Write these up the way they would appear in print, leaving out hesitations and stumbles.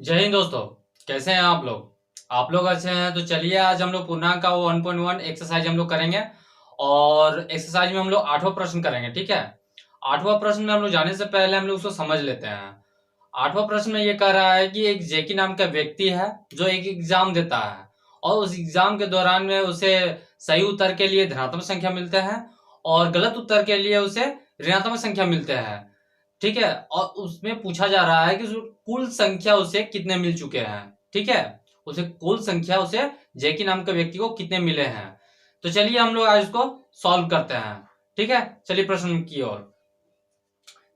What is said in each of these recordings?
जय हिंद दोस्तों। कैसे हैं आप लोग अच्छे हैं तो चलिए आज हम लोग पूर्णांक का वो 1.1 एक्सरसाइज हम लोग करेंगे। और एक्सरसाइज में हम लोग 8वां प्रश्न करेंगे। ठीक है, 8वां प्रश्न में हम लोग जाने से पहले हम लोग उसको समझ लेते हैं। 8वां प्रश्न में ये कह रहा है कि एक जेकी नाम का व्यक्ति है जो एक एग्जाम देता है और उस एग्जाम के दौरान में उसे सही उत्तर के लिए धनात्मक संख्या मिलते हैं और गलत उत्तर के लिए उसे ऋणात्मक संख्या मिलते हैं। ठीक है, और उसमें पूछा जा रहा है कि कुल संख्या उसे कितने मिल चुके हैं। ठीक है, उसे कुल संख्या उसे जैकी नाम के व्यक्ति को कितने मिले हैं। तो चलिए हम लोग आज इसको सॉल्व करते हैं। ठीक है, चलिए प्रश्न की ओर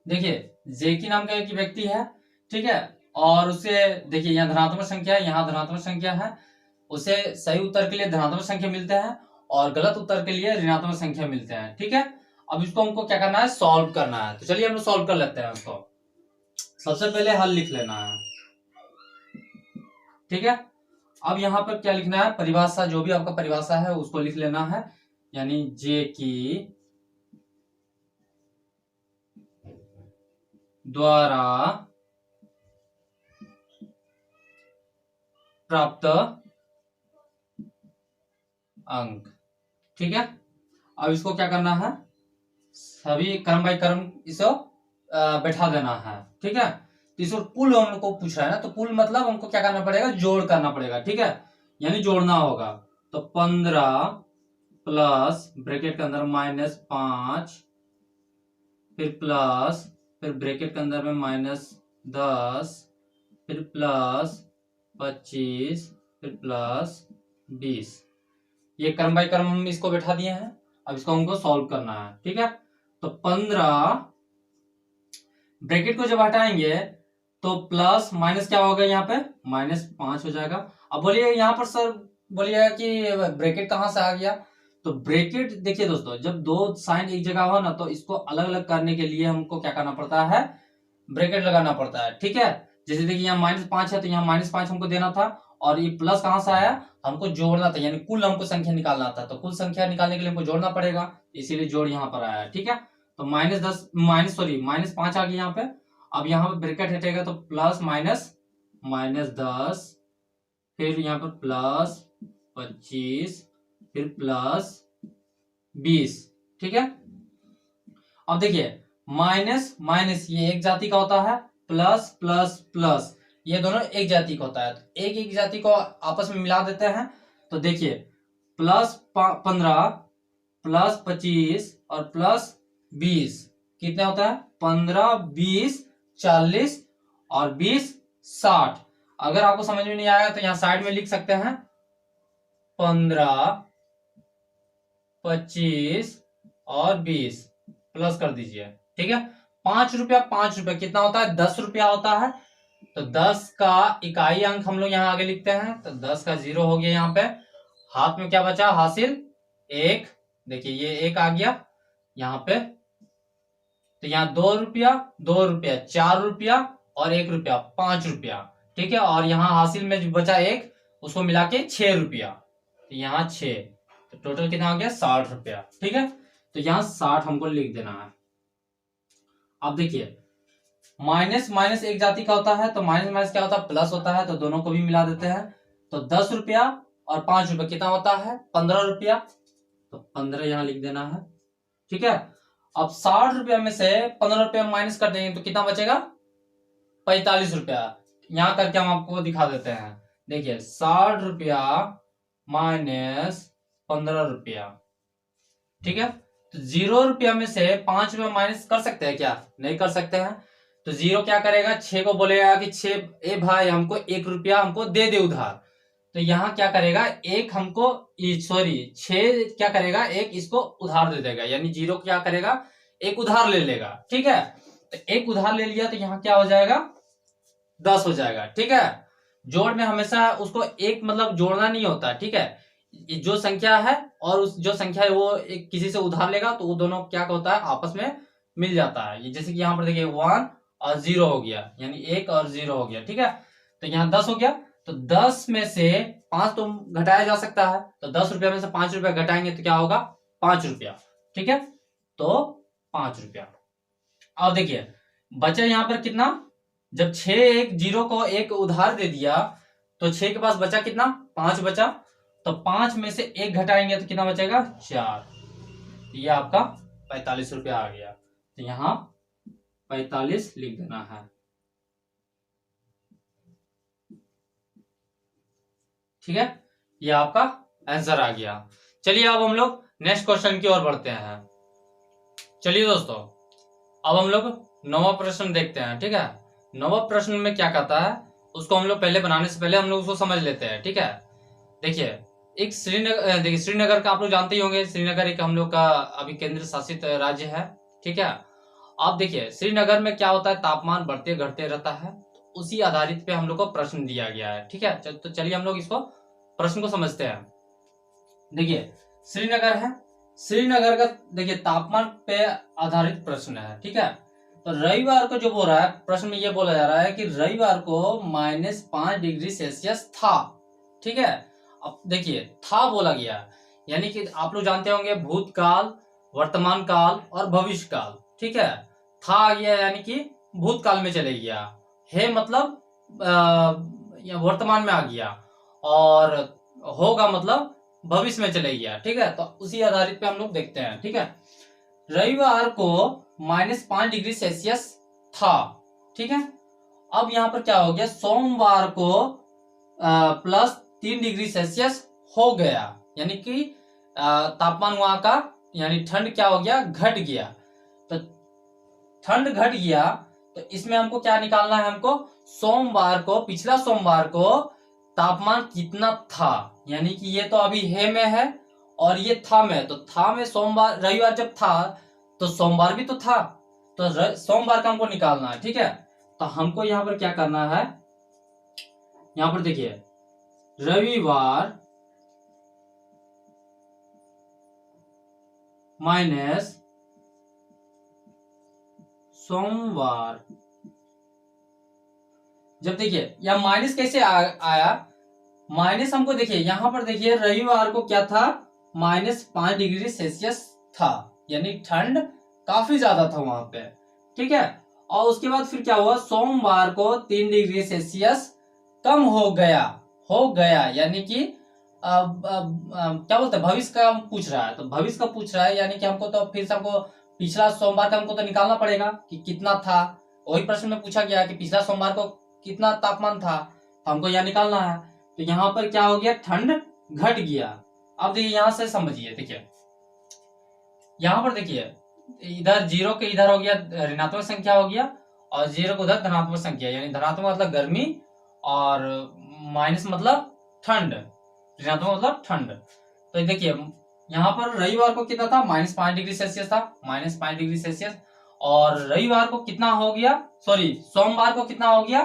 देखिए। जैकी नाम का एक व्यक्ति है, ठीक है, और उसे देखिए यहाँ धनात्मक संख्या है, यहाँ धनात्मक संख्या है। उसे सही उत्तर के लिए धनात्मक संख्या मिलते हैं और गलत उत्तर के लिए ऋणात्मक संख्या मिलते हैं। ठीक है, अब इसको हमको क्या करना है, सॉल्व करना है। तो चलिए हम लोग सॉल्व कर लेते हैं उसको। सबसे पहले हल लिख लेना है। ठीक है, अब यहाँ पर क्या लिखना है, परिभाषा, जो भी आपका परिभाषा है उसको लिख लेना है। यानी जे की द्वारा प्राप्त अंक। ठीक है, अब इसको क्या करना है, सभी क्रम बाई क्रम इसको बैठा देना है। ठीक है, तो इसको कुल हम लोग को पूछ रहा है ना, तो कुल मतलब हमको क्या करना पड़ेगा, जोड़ करना पड़ेगा। ठीक है, यानी जोड़ना होगा। तो 15 प्लस ब्रैकेट के अंदर -5, फिर प्लस, फिर ब्रैकेट के अंदर में -10, फिर प्लस 25, फिर प्लस 20। ये क्रम बाई क्रम हम इसको बैठा दिए हैं। अब इसको हमको सॉल्व करना है। ठीक है, तो 15 ब्रैकेट को जब हटाएंगे तो प्लस माइनस क्या होगा, यहाँ पे -5 हो जाएगा। अब बोलिए यहाँ पर सर, बोलिएगा कि ब्रैकेट कहां से आ गया। तो ब्रैकेट देखिए दोस्तों, जब दो साइन एक जगह हो ना तो इसको अलग अलग करने के लिए हमको क्या करना पड़ता है, ब्रैकेट लगाना पड़ता है। ठीक है, जैसे देखिए यहाँ -5 है तो यहाँ -5 हमको देना था और ये प्लस कहां से आया, हमको जोड़ना था, यानी कुल हमको संख्या निकालना था। तो कुल संख्या निकालने के लिए हमको जोड़ना पड़ेगा, इसीलिए जोड़ यहाँ पर आया। ठीक है, तो -5 आ गया यहाँ पे। अब यहाँ पे ब्रैकेट हटेगा तो प्लस माइनस -10, फिर यहाँ पर +25, फिर +20। ठीक है, अब देखिए माइनस माइनस ये एक जाति का होता है, प्लस प्लस प्लस ये दोनों एक जाति का होता है। तो एक एक जाति को आपस में मिला देते हैं। तो देखिए +15 +25 और +20 कितने होता है, 15 20 40 और 20 60। अगर आपको समझ में नहीं आया तो यहाँ साइड में लिख सकते हैं 15 25 और 20 प्लस कर दीजिए। ठीक है, 5 रुपया 5 रुपया कितना होता है, 10 रुपया होता है। तो 10 का इकाई अंक हम लोग यहाँ आगे लिखते हैं। तो 10 का 0 हो गया यहाँ पे। हाथ में क्या बचा, हासिल 1। देखिए ये 1 आ गया यहाँ पे। तो यहाँ 2 रुपया 2 रुपया 4 रुपया और 1 रुपया 5 रुपया। ठीक है, और यहाँ हासिल में जो बचा 1 उसको मिला के 6 रुपया। तो यहाँ 6, तो टोटल कितना हो गया, 60 रुपया। ठीक है, तो यहाँ 60 हमको लिख देना है। अब देखिए माइनस माइनस एक जाति का होता है, तो माइनस माइनस क्या होता है, प्लस होता है। तो दोनों को भी मिला देते हैं। तो 10 रुपया और 5 रुपया कितना होता है, 15 रुपया। तो 15 यहाँ लिख देना है। ठीक है, अब 60 रुपया में से 15 रुपया माइनस कर देंगे तो कितना बचेगा, 45 रुपया। यहां करके हम आपको दिखा देते हैं। देखिए 60 रुपया माइनस 15 रुपया। ठीक है, तो 0 रुपया में से 5 रुपया माइनस कर सकते हैं क्या, नहीं कर सकते हैं। तो 0 क्या करेगा, 6 को बोलेगा कि 6 ए भाई हमको 1 रुपया हमको दे दे उधार। तो यहाँ क्या करेगा, एक हमको सॉरी 6 क्या करेगा, एक इसको उधार दे देगा। यानी 0 क्या करेगा, एक उधार ले लेगा। ठीक है, तो एक उधार ले लिया तो यहाँ क्या हो जाएगा, 10 हो जाएगा। ठीक है, जोड़ में हमेशा उसको एक मतलब जोड़ना नहीं होता। ठीक है, जो संख्या है और उस जो संख्या है वो एक किसी से उधार लेगा तो वो दोनों क्या होता है, आपस में मिल जाता है। ये जैसे कि यहाँ पर देखिए 1 और 0 हो गया, यानी 1 और 0 हो गया। ठीक है, तो यहाँ 10 हो गया। तो 10 में से 5 तो घटाया जा सकता है। तो 10 रुपया में से 5 रुपया घटाएंगे तो क्या होगा, 5 रुपया। ठीक है, तो 5 रुपया। अब देखिए बचा यहाँ पर कितना, जब 6 एक जीरो को एक उधार दे दिया तो 6 के पास बचा कितना, 5 बचा। तो 5 में से 1 घटाएंगे तो कितना बचेगा, 4। ये आपका 45 रुपया आ गया। तो यहां 45 लिख देना है। ठीक है, ये आपका आंसर आ गया। चलिए अब हम लोग नेक्स्ट क्वेश्चन की ओर बढ़ते हैं। चलिए दोस्तों, अब हम लोग 9वां प्रश्न देखते हैं। ठीक है, 9वां प्रश्न में क्या कहता है उसको हम लोग पहले बनाने से पहले हम लोग उसको समझ लेते हैं। ठीक है, देखिए एक श्रीनगर, देखिए श्रीनगर का आप लोग जानते ही होंगे। श्रीनगर एक हम लोग का अभी केंद्र शासित राज्य है। ठीक है, आप देखिए श्रीनगर में क्या होता है, तापमान बढ़ते घटते रहता है। तो उसी आधारित पे हम लोग को प्रश्न दिया गया है। ठीक है, तो चलिए हम लोग इसको प्रश्न को समझते हैं। देखिए श्रीनगर है, श्रीनगर का देखिए तापमान पे आधारित प्रश्न है। ठीक है, तो रविवार को जो बोल रहा है प्रश्न में ये बोला जा रहा है कि रविवार को -5 डिग्री सेल्सियस था। ठीक है, अब देखिए था बोला गया, यानी कि आप लोग जानते होंगे भूतकाल, वर्तमान काल और भविष्य काल। ठीक है, था आ गया यानी कि भूतकाल में चले गया, है मतलब वर्तमान में आ गया, और होगा मतलब भविष्य में चले गया। ठीक है, तो उसी आधारित पे हम लोग देखते हैं। ठीक है, रविवार को -5 डिग्री सेल्सियस था। ठीक है, अब यहां पर क्या हो गया, सोमवार को +3 डिग्री सेल्सियस हो गया, यानी कि तापमान वहां का यानी ठंड क्या हो गया, घट गया। तो ठंड घट गया तो इसमें हमको क्या निकालना है, हमको सोमवार को, पिछला सोमवार को तापमान कितना था, यानी कि ये तो अभी है में है और ये था में, तो था में सोमवार, रविवार जब था तो सोमवार भी तो था, तो सोमवार का हमको निकालना है। ठीक है, तो हमको यहां पर क्या करना है, यहां पर देखिए रविवार माइनस सोमवार, जब देखिए यह माइनस कैसे आया, माइनस हमको देखिए यहां पर देखिए रविवार को क्या था, -5 डिग्री सेल्सियस था, यानी ठंड काफी ज्यादा था वहां पे। ठीक है, और उसके बाद फिर क्या हुआ, सोमवार को 3 डिग्री सेल्सियस कम हो गया, यानी कि क्या बोलते हैं, भविष्य का पूछ रहा है, तो भविष्य का पूछ रहा है, यानी कि हमको तो फिर से हमको पिछला सोमवार का हमको तो निकालना पड़ेगा कि कितना था। वही प्रश्न में पूछा गया कि पिछला सोमवार को कितना तापमान था, तो हमको यह निकालना है। तो यहां पर क्या हो गया, ठंड घट गया। अब देखिए यहां से समझिए, देखिए यहां पर देखिए इधर जीरो के इधर हो गया ऋणात्मक संख्या हो गया, और जीरो को उधर धनात्मक संख्या, यानी धनात्मक मतलब गर्मी और माइनस मतलब ठंड, ऋणात्मक मतलब ठंड। तो देखिए यहाँ पर रविवार को कितना था, -5 डिग्री सेल्सियस था, -5 डिग्री सेल्सियस, और रविवार को कितना हो गया, सॉरी सोमवार को कितना हो गया,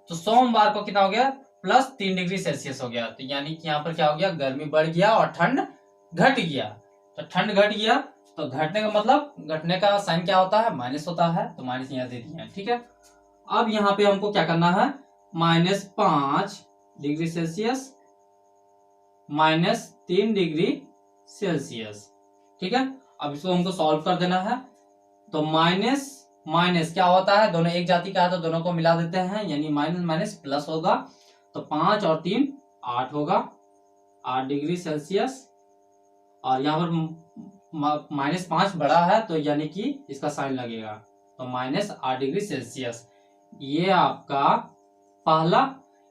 तो सोमवार को कितना हो गया, +3 डिग्री सेल्सियस हो गया। तो यानी कि यहाँ पर क्या हो गया, गर्मी बढ़ गया और ठंड घट गया। तो ठंड घट गया तो घटने का मतलब, घटने का साइन क्या होता है, माइनस होता है, तो माइनस यहाँ दे दिया है। ठीक है, अब यहाँ पे हमको क्या करना है, -5 डिग्री सेल्सियस -3 डिग्री सेल्सियस। ठीक है, अब इसको हमको सॉल्व कर देना है। तो माइनस माइनस क्या होता है, दोनों एक जाति का है तो दोनों को मिला देते हैं, यानी माइनस माइनस प्लस होगा, तो 5 और 3 8 होगा, 8 डिग्री सेल्सियस। और यहाँ पर -5 बड़ा है तो यानी कि इसका साइन लगेगा, तो -8 डिग्री सेल्सियस। ये आपका पहला,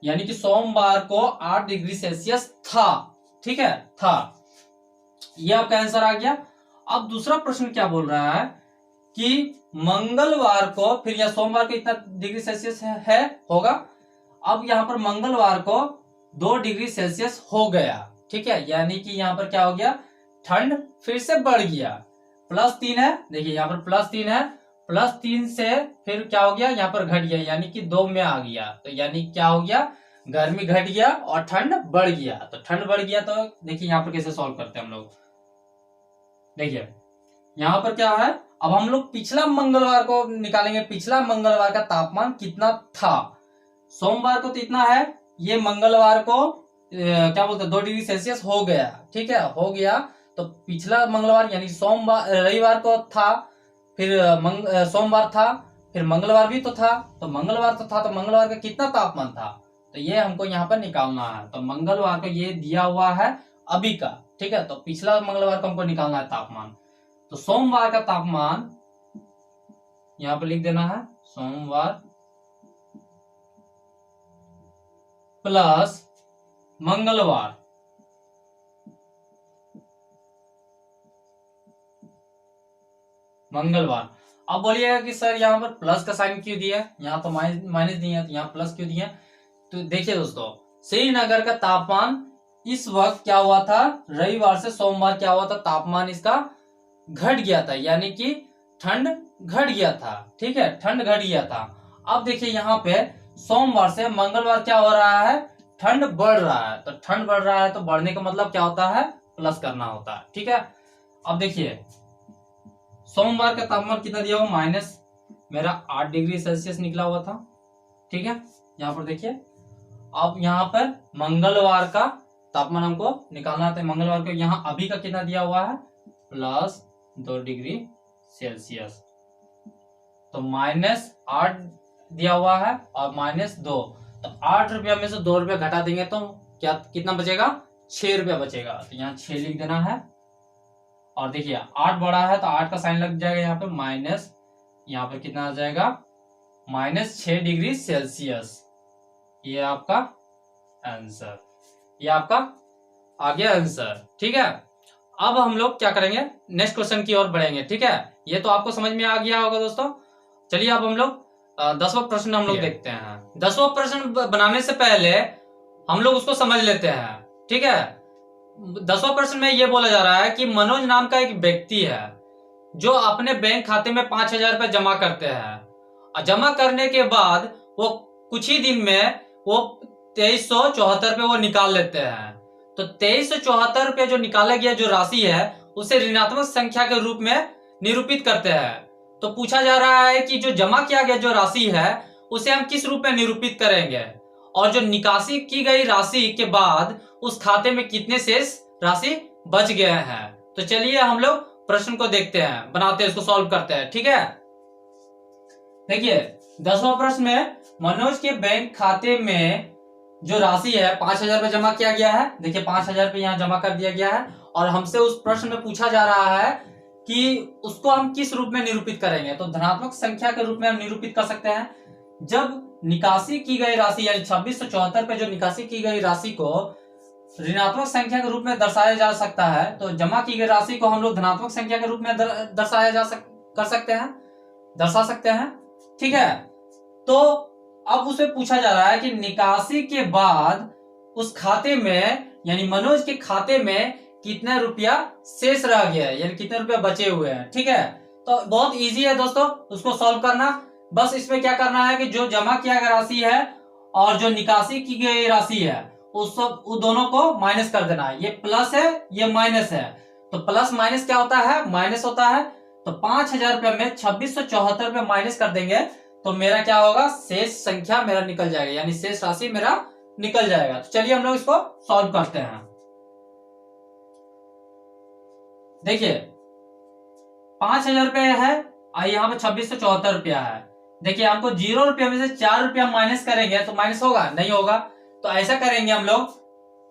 यानी कि सोमवार को 8 डिग्री सेल्सियस था। ठीक है, था, ये आपका आंसर आ गया। अब दूसरा प्रश्न क्या बोल रहा है कि मंगलवार को, फिर या सोमवार को इतना डिग्री सेल्सियस है होगा। अब यहाँ पर मंगलवार को 2 डिग्री सेल्सियस हो गया। ठीक है, यानी कि यहाँ पर क्या हो गया, ठंड फिर से बढ़ गया, +3 है, देखिए यहाँ पर +3 है, +3 से फिर क्या हो गया, यहाँ पर घट गया, यानी कि 2 में आ गया, तो यानी क्या हो गया, गर्मी घट गया और ठंड बढ़ गया। तो ठंड बढ़ गया तो देखिए यहाँ पर कैसे सॉल्व करते हैं हम लोग। देखिए यहाँ पर क्या है, अब हम लोग पिछला मंगलवार को निकालेंगे, पिछला मंगलवार का तापमान कितना था। सोमवार को तो इतना है, ये मंगलवार को क्या बोलते हैं 2 डिग्री सेल्सियस हो गया। ठीक है, हो गया, तो पिछला मंगलवार यानी सोमवार, रविवार को था, फिर सोमवार था, फिर मंगलवार भी तो था, तो मंगलवार तो था, तो मंगलवार का कितना तापमान था, तो ये हमको यहाँ पर निकालना है। तो मंगलवार को ये दिया हुआ है अभी का, ठीक है, तो पिछला मंगलवार को हमको निकालना है तापमान। तो सोमवार का तापमान यहाँ पर लिख देना है, सोमवार प्लस मंगलवार, मंगलवार। अब बोलिएगा कि सर यहाँ पर प्लस का साइन क्यों दिया है, यहाँ तो माइनस दिया है, तो यहाँ प्लस क्यों दिया है। तो देखिए दोस्तों, श्रीनगर का तापमान इस वक्त क्या हुआ था, रविवार से सोमवार क्या हुआ था, तापमान इसका घट गया था, यानी कि ठंड घट गया था, ठीक है, ठंड घट गया था। अब देखिए यहाँ पे सोमवार से मंगलवार क्या हो रहा है, ठंड बढ़ रहा है। तो ठंड बढ़ रहा है तो बढ़ने का मतलब क्या होता है, प्लस करना होता है, ठीक है। अब देखिए सोमवार का तापमान कितना दिया हुआ, माइनस मेरा 8 डिग्री सेल्सियस निकला हुआ था, ठीक है। यहाँ पर देखिए, अब यहाँ पर मंगलवार का तापमान हमको निकालना था, मंगलवार को यहाँ अभी का कितना दिया हुआ है, प्लस 2 डिग्री सेल्सियस। तो -8 दिया हुआ है और -2, तो 8 रुपया में से 2 रुपया घटा देंगे तो क्या कितना बचेगा, 6 रुपया बचेगा। तो यहाँ 6 लिख देना है। और देखिए 8 बड़ा है तो 8 का साइन लग जाएगा यहाँ पे माइनस, यहाँ पर कितना आ जाएगा, -6 डिग्री सेल्सियस। ये आपका आंसर, ये आपका आ गया आंसर, ठीक है। अब हम लोग क्या करेंगे, नेक्स्ट क्वेश्चन की ओर बढ़ेंगे, ठीक है। ये तो आपको समझ में आ गया होगा दोस्तों। चलिए अब हम लोग 10वां प्रश्न हम लोग देखते हैं। 10वां प्रश्न बनाने से पहले हम लोग उसको समझ लेते हैं, ठीक है। 10वां प्रश्न में ये बोला जा रहा है कि मनोज नाम का एक व्यक्ति है जो अपने बैंक खाते में 5,000 रुपए जमा करते हैं, और जमा करने के बाद वो कुछ ही दिन में वो 2374 रुपए वो निकाल लेते हैं। तो 2374 रुपए जो निकाला गया जो राशि है उसे ऋणात्मक संख्या के रूप में निरूपित करते हैं। तो पूछा जा रहा है कि जो जमा किया गया जो राशि है उसे हम किस रूप में निरूपित करेंगे, और जो निकासी की गई राशि के बाद उस खाते में कितने शेष राशि बच गए हैं। तो चलिए हम लोग प्रश्न को देखते हैं, बनाते हैं, इसको सॉल्व करते हैं, ठीक है। देखिए 10वां प्रश्न में मनोज के बैंक खाते में जो राशि है 5,000 रुपए जमा किया गया है। देखिए 5,000 रुपए यहाँ जमा कर दिया गया है, और हमसे उस प्रश्न में पूछा जा रहा है कि उसको हम किस रूप में निरूपित करेंगे। तो धनात्मक संख्या के रूप में हम निरूपित कर सकते हैं। जब निकासी की गई राशि यानी 2674 पे जो निकासी की गई राशि को ऋणात्मक संख्या के रूप में दर्शाया जा सकता है, तो जमा की गई राशि को हम लोग धनात्मक संख्या के रूप में दर्शा सकते हैं, ठीक है। तो अब उसे पूछा जा रहा है कि निकासी के बाद उस खाते में यानी मनोज के खाते में कितना रुपया शेष रह गया है, यानी कितने रुपया बचे हुए हैं, ठीक है। तो बहुत इजी है दोस्तों उसको सॉल्व करना। बस इसमें क्या करना है कि जो जमा किया गया राशि है और जो निकासी की गई राशि है उस दोनों को माइनस कर देना है। ये प्लस है, ये माइनस है, तो प्लस माइनस क्या होता है, माइनस होता है। तो 5,000 रुपए में 2674 रुपए माइनस कर देंगे तो मेरा क्या होगा, शेष संख्या मेरा निकल जाएगा, यानी शेष राशि मेरा निकल जाएगा। तो चलिए हम लोग इसको सॉल्व करते हैं। देखिए 5,000 रुपए है और यहाँ पे 2674 रुपया है। देखिए हमको 0 रुपया में से 4 रुपया माइनस करेंगे तो माइनस होगा, नहीं होगा। तो ऐसा करेंगे हम लोग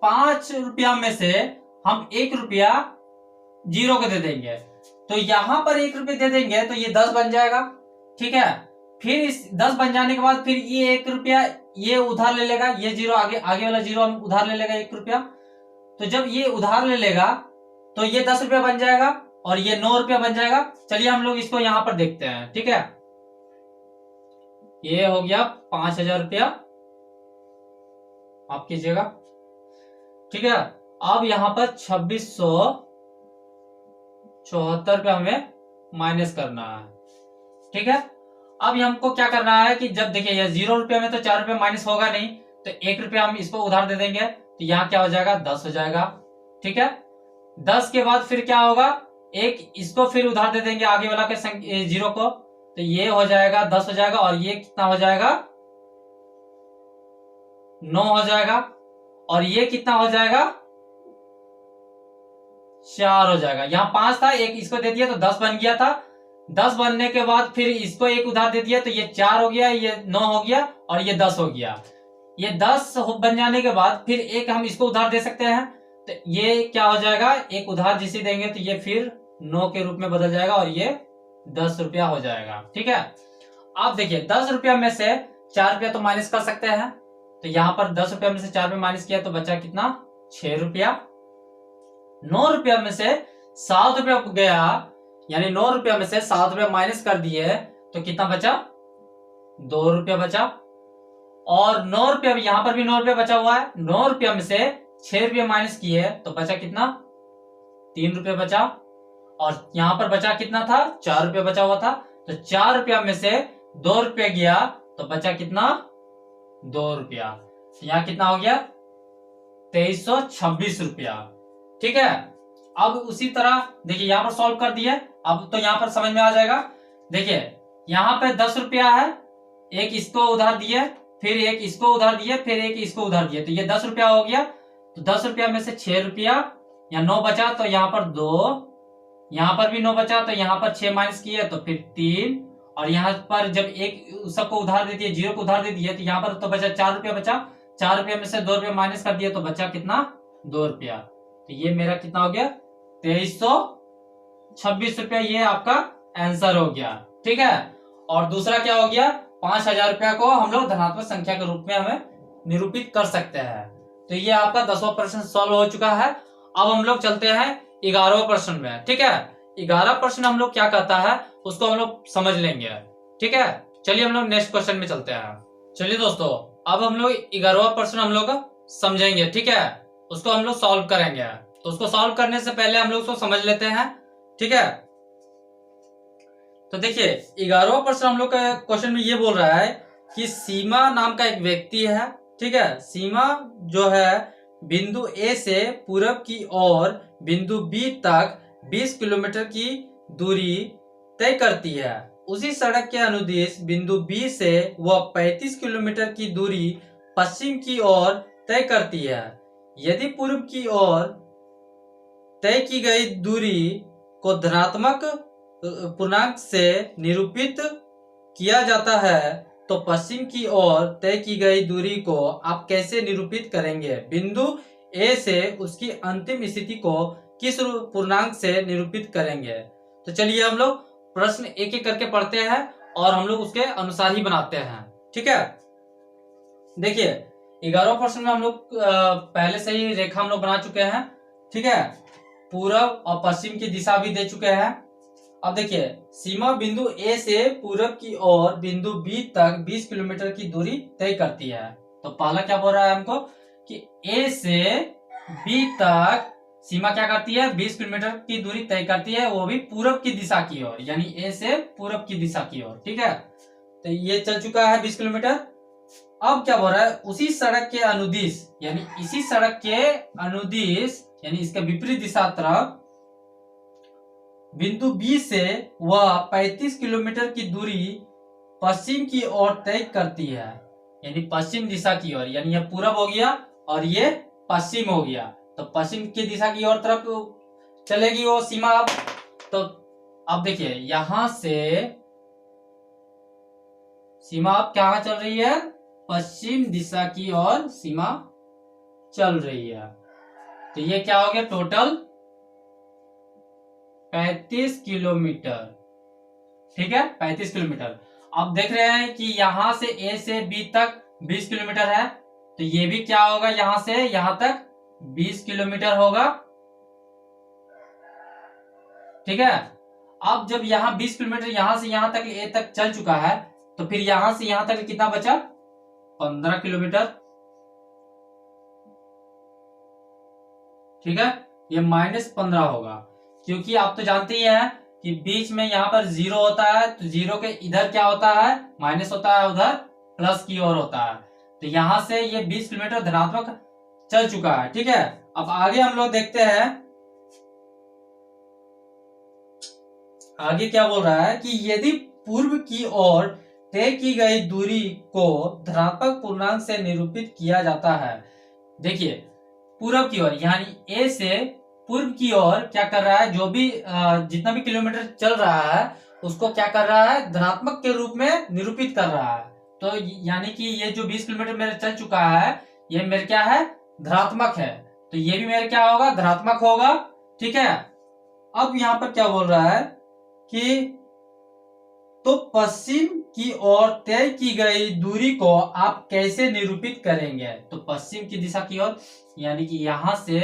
5 रुपया में से हम 1 रुपया 0 को दे देंगे, तो यहां पर 1 रुपया दे देंगे तो ये 10 बन जाएगा, ठीक है। फिर इस 10 बन जाने के बाद फिर ये 1 रुपया ये उधार ले लेगा, ये 0 आगे वाला 0 हम उधार ले लेगा 1 रुपया। तो जब ये उधार ले लेगा तो ये 10 रुपया बन जाएगा और ये 9 रुपया बन जाएगा। चलिए हम लोग इसको यहां पर देखते हैं, ठीक है। ये हो गया 5,000 रुपया, आप कीजिएगा, ठीक है। अब यहां पर 2674 रुपया हमें माइनस करना है, ठीक है। अब हमको क्या करना है कि जब देखिए ये 0 रुपया में तो 4 रुपया माइनस होगा नहीं, तो 1 रुपया हम इसको उधार दे देंगे, तो यहाँ क्या हो जाएगा, 10 हो जाएगा, ठीक है। 10 के बाद फिर क्या होगा, एक इसको फिर उधार दे देंगे आगे वाला के 0 को, तो ये हो जाएगा 10 हो जाएगा, और ये कितना हो जाएगा, 9 हो जाएगा, और ये कितना हो जाएगा, 4 हो जाएगा। यहाँ 5 था, एक इसको दे दिया तो 10 बन गया था, 10 बनने के बाद फिर इसको एक उधार दे दिया तो ये 4 हो गया, ये 9 हो गया और ये 10 हो गया। ये 10 बन जाने के बाद फिर एक हम इसको उधार दे सकते हैं, तो ये क्या हो जाएगा, एक उधार जिसे देंगे तो ये फिर 9 के रूप में बदल जाएगा और ये 10 रुपया हो जाएगा। ठीक है, आप देखिए 10 रुपया में से 4 रुपया तो माइनस कर सकते हैं, तो यहाँ पर 10 रुपया में से 4 रुपया माइनस किया तो बचा कितना, 6 रुपया। 9 रुपया में से 7 रुपया गया, यानी 9 रुपया में से 7 रुपया माइनस कर दिए तो कितना बचा, 2 रुपया बचा। और 9 रुपया, यहां पर भी 9 रुपया बचा हुआ है, 9 रुपया में से 6 रुपया माइनस किए तो बचा कितना, 3 रुपया बचा। और यहां पर बचा कितना था, 4 रुपया बचा हुआ था, तो 4 रुपया में से 2 रुपया गया तो बचा कितना, 2 रुपया। तो यहां कितना हो गया, 2326 रुपया। ठीक है, अब उसी तरह देखिए यहां पर सॉल्व कर दिए, अब तो यहां पर समझ में आ जाएगा। देखिए यहां पे 10 रुपया है, एक इसको उधार दिए, फिर एक इसको उधार दिए, फिर एक इसको उधार दिए, तो ये 10 रुपया हो गया। तो 10 रुपया में से 6 रुपया या 9 बचा तो यहाँ पर 2, यहाँ पर भी 9 बचा तो यहाँ पर 6 माइनस किए तो फिर 3, और यहाँ पर जब एक सबको उधार दे दिए, 0 को उधार दे दिए तो यहाँ पर तो बचा 4 रुपया बचा, 4 रुपया में से 2 रुपया माइनस कर दिया तो बचा कितना, 2 रुपया। तो ये मेरा कितना हो गया, 2326 रुपया, ये आपका आंसर हो गया। ठीक है, और दूसरा क्या हो गया, 5000 रुपया को हम लोग धनात्मक संख्या के रूप में हमें निरूपित कर सकते हैं। तो ये आपका 10वां प्रश्न सॉल्व हो चुका है। अब हम लोग चलते हैं 11वां प्रश्न में। ठीक है, 11वां प्रश्न हम लोग क्या कहता है उसको हम लोग समझ लेंगे। ठीक है, चलिए हम लोग नेक्स्ट क्वेश्चन में चलते हैं। चलिए दोस्तों, अब हम लोग 11वां प्रश्न हम लोग समझेंगे। ठीक है, उसको हम लोग सॉल्व करेंगे, तो उसको सॉल्व करने से पहले हम लोग उसको समझ लेते हैं। ठीक है, तो देखिए 11वां प्रश्न हम लोग का क्वेश्चन में ये बोल रहा है कि सीमा नाम का एक व्यक्ति है। ठीक है, सीमा जो है बिंदु ए से पूरब की ओर बिंदु बी तक 20 किलोमीटर की दूरी तय करती है। उसी सड़क के अनुदिश बिंदु बी से वह 35 किलोमीटर की दूरी पश्चिम की ओर तय करती है। यदि पूर्व की ओर तय की गई दूरी को धनात्मक पूर्णांक से निरूपित किया जाता है तो पश्चिम की ओर तय की गई दूरी को आप कैसे निरूपित करेंगे, बिंदु ए से उसकी अंतिम स्थिति को किस पूर्णांक से निरूपित करेंगे। तो चलिए हम लोग प्रश्न एक एक करके पढ़ते हैं और हम लोग उसके अनुसार ही बनाते हैं। ठीक है, देखिए 11वां प्रश्न में हम लोग पहले से ही रेखा हम लोग बना चुके हैं। ठीक है, पूरब और पश्चिम की दिशा भी दे चुके हैं। अब देखिए सीमा बिंदु ए से पूरब की ओर बिंदु बी तक 20 किलोमीटर की दूरी तय करती है। तो पहला क्या बोल रहा है हमको कि ए से बी तक सीमा क्या करती है, 20 किलोमीटर की दूरी तय करती है, वो भी पूरब की दिशा की ओर, यानी ए से पूरब की दिशा की ओर। ठीक है, तो ये चल चुका है 20 किलोमीटर। अब क्या बोल रहा है, उसी सड़क के अनुदिश, यानी इसी सड़क के अनुदिश यानी इसके विपरीत दिशा तरफ बिंदु बी से वह 35 किलोमीटर की दूरी पश्चिम की ओर तय करती है, यानी पश्चिम दिशा की ओर, यानी यह पूरब हो गया और ये पश्चिम हो गया। तो पश्चिम की दिशा की ओर तरफ चलेगी वो सीमा। तो अब देखिए यहां से सीमा अब क्या चल रही है, पश्चिम दिशा की ओर सीमा चल रही है। तो ये क्या हो गया, टोटल 35 किलोमीटर। ठीक है, 35 किलोमीटर। अब देख रहे हैं कि यहां से ए से बी तक 20 किलोमीटर है, तो ये भी क्या होगा, यहां से यहां तक 20 किलोमीटर होगा। ठीक है, अब जब यहां 20 किलोमीटर यहां से यहां तक ए तक चल चुका है तो फिर यहां से यहां तक कितना बचा, 15 किलोमीटर। ठीक है, ये -15 होगा, क्योंकि आप तो जानते ही हैं कि बीच में यहाँ पर 0 होता है, तो 0 के इधर क्या होता है, माइनस होता है, उधर प्लस की ओर होता है। तो यहां से ये 20 किलोमीटर धनात्मक चल चुका है। ठीक है, अब आगे हम लोग देखते हैं आगे क्या बोल रहा है कि यदि पूर्व की ओर तय की गई दूरी को धनात्मक पूर्णांक से निरूपित किया जाता है। देखिए पूर्व की ओर यानी ए से पूर्व की ओर क्या कर रहा है, जो भी जितना भी किलोमीटर चल रहा है उसको क्या कर रहा है, धनात्मक के रूप में निरूपित कर रहा है। तो यानी कि ये जो 20 किलोमीटर मेरे चल चुका है, ये मेरे क्या है, धनात्मक है, तो ये भी मेरे क्या होगा, धनात्मक होगा। ठीक है, अब यहां पर क्या बोल रहा है कि तो पश्चिम की ओर तय की गई दूरी को आप कैसे निरूपित करेंगे। तो पश्चिम की दिशा की ओर, यानी कि यहां से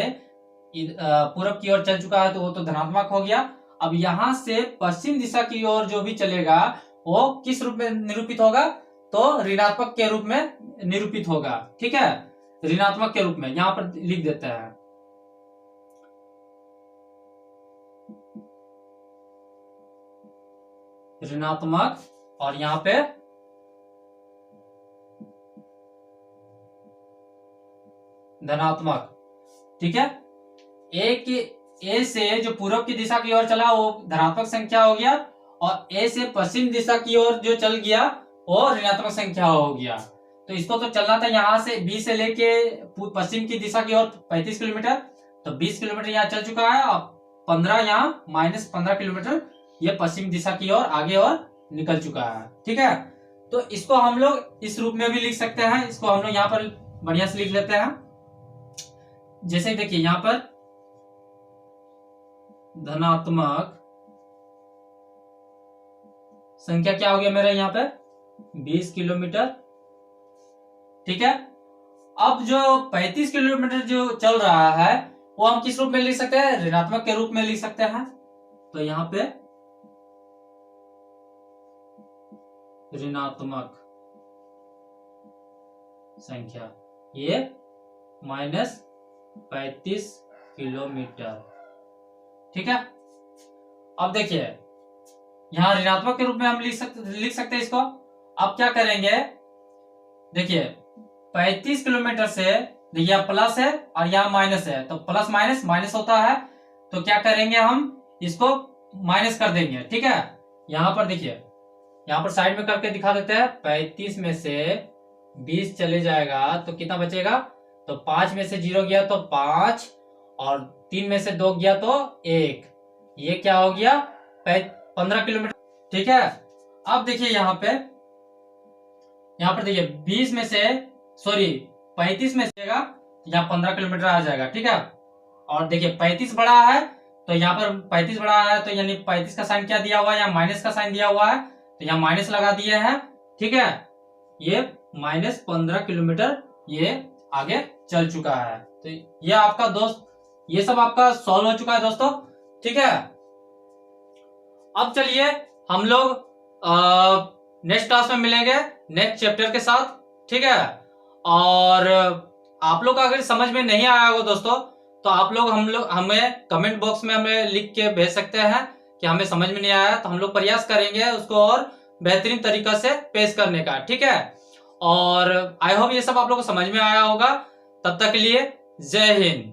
पूरब की ओर चल चुका है तो वो तो धनात्मक हो गया। अब यहां से पश्चिम दिशा की ओर जो भी चलेगा वो किस रूप में निरूपित होगा, तो ऋणात्मक के रूप में निरूपित होगा। ठीक है, ऋणात्मक के रूप में यहां पर लिख देते हैं। ऋणात्मक और यहां पे धनात्मक। ठीक है, ए से जो पूर्व की दिशा की ओर चला वो धनात्मक संख्या हो गया, और ए से पश्चिम दिशा की ओर जो चल गया वो ऋणात्मक संख्या हो गया। तो इसको तो चलना था यहां से बी से लेके पश्चिम की दिशा की ओर 35 किलोमीटर, तो 20 किलोमीटर यहाँ चल चुका है, और 15 यहाँ -15 किलोमीटर ये पश्चिम दिशा की ओर आगे और निकल चुका है। ठीक है, तो इसको हम लोग इस रूप में भी लिख सकते हैं। इसको हम लोग यहाँ पर बढ़िया से लिख लेते हैं। जैसे देखिए यहां पर धनात्मक संख्या क्या हो गया मेरा यहाँ पे 20 किलोमीटर। ठीक है, अब जो 35 किलोमीटर जो चल रहा है वो हम किस रूप में लिख सकते हैं, ऋणात्मक के रूप में लिख सकते हैं। तो यहाँ पे ऋणात्मक संख्या ये -35 किलोमीटर। ठीक है, अब देखिए यहां ऋणात्मक के रूप में हम लिख सकते हैं इसको। अब क्या करेंगे, देखिए 35 किलोमीटर से देखिए प्लस है और यहाँ माइनस है, तो प्लस माइनस माइनस होता है, तो क्या करेंगे हम इसको माइनस कर देंगे। ठीक है, यहां पर देखिए यहाँ पर साइड में करके दिखा देते हैं। 35 में से 20 चले जाएगा तो कितना बचेगा, तो 5 में से 0 गया तो 5, और 3 में से 2 गया तो 1, ये क्या हो गया 15 किलोमीटर। ठीक है, अब देखिए यहाँ पर देखिए 20 में से 35 में से यहाँ 15 किलोमीटर आ जाएगा। ठीक है, और देखिए 35 बड़ा है तो यहाँ पर 35 बड़ा है, तो यानी 35 का साइन क्या दिया हुआ है, यहाँ माइनस का साइन दिया हुआ है, तो यहाँ माइनस लगा दिए हैं। ठीक है, ये -15 किलोमीटर ये आगे चल चुका है। तो ये आपका दोस्त, ये सब आपका सॉल्व हो चुका है दोस्तों। ठीक है, अब चलिए हम लोग नेक्स्ट क्लास में मिलेंगे नेक्स्ट चैप्टर के साथ। ठीक है, और आप लोग अगर समझ में नहीं आया होगा दोस्तों तो आप लोग हमें कमेंट बॉक्स में हमें लिख के भेज सकते हैं कि हमें समझ में नहीं आया, तो हम लोग प्रयास करेंगे उसको और बेहतरीन तरीका से पेश करने का। ठीक है, और आई होप ये सब आप लोग को समझ में आया होगा। तब तक के लिए जय हिंद।